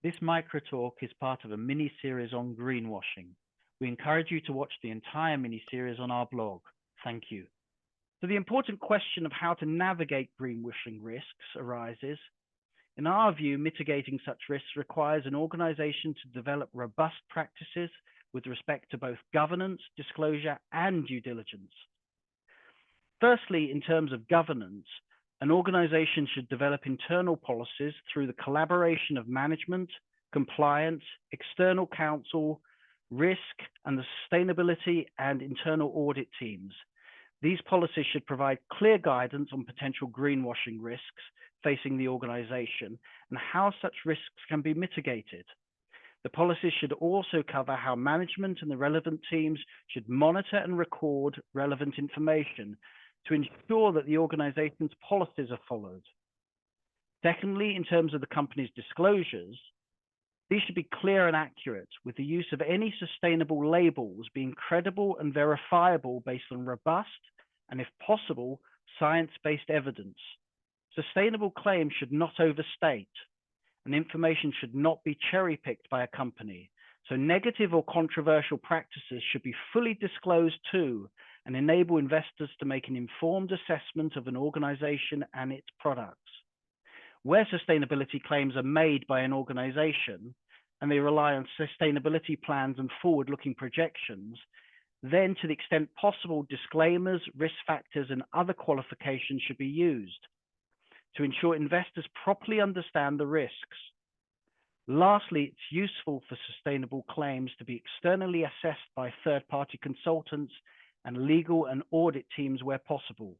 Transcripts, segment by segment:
This microtalk is part of a mini-series on greenwashing. We encourage you to watch the entire mini-series on our blog. Thank you. So the important question of how to navigate greenwashing risks arises. In our view, mitigating such risks requires an organization to develop robust practices with respect to both governance, disclosure, and due diligence. Firstly, in terms of governance, an organization should develop internal policies through the collaboration of management, compliance, external counsel, risk, and the sustainability and internal audit teams. These policies should provide clear guidance on potential greenwashing risks facing the organization and how such risks can be mitigated. The policies should also cover how management and the relevant teams should monitor and record relevant information to ensure that the organization's policies are followed. Secondly, in terms of the company's disclosures, these should be clear and accurate, with the use of any sustainable labels being credible and verifiable based on robust and, if possible, science-based evidence. Sustainable claims should not overstate, and information should not be cherry-picked by a company. So negative or controversial practices should be fully disclosed to and enable investors to make an informed assessment of an organization and its products. Where sustainability claims are made by an organization and they rely on sustainability plans and forward-looking projections, then to the extent possible, disclaimers, risk factors, and other qualifications should be used to ensure investors properly understand the risks. Lastly, it's useful for sustainable claims to be externally assessed by third-party consultants and legal and audit teams where possible.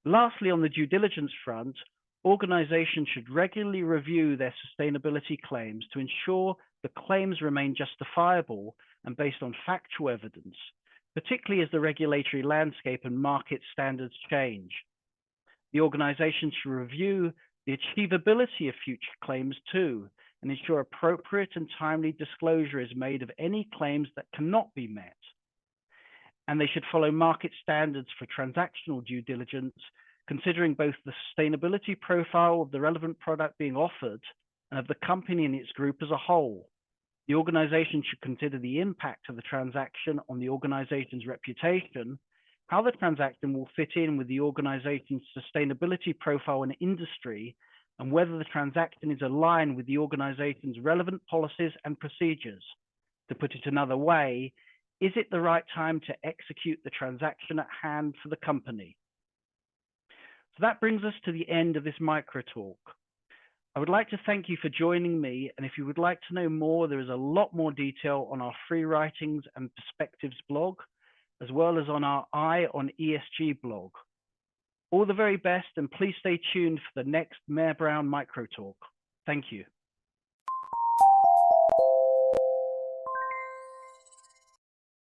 Lastly, on the due diligence front, organizations should regularly review their sustainability claims to ensure the claims remain justifiable and based on factual evidence, particularly as the regulatory landscape and market standards change. The organization should review the achievability of future claims too, and ensure appropriate and timely disclosure is made of any claims that cannot be met. And they should follow market standards for transactional due diligence, considering both the sustainability profile of the relevant product being offered and of the company and its group as a whole. The organization should consider the impact of the transaction on the organization's reputation, how the transaction will fit in with the organization's sustainability profile and industry, and whether the transaction is aligned with the organization's relevant policies and procedures. To put it another way, is it the right time to execute the transaction at hand for the company? So that brings us to the end of this micro talk. I would like to thank you for joining me, and if you would like to know more, there is a lot more detail on our free writings and perspectives blog, as well as on our Eye on ESG blog. All the very best, and please stay tuned for the next Mayor Brown micro talk. Thank you.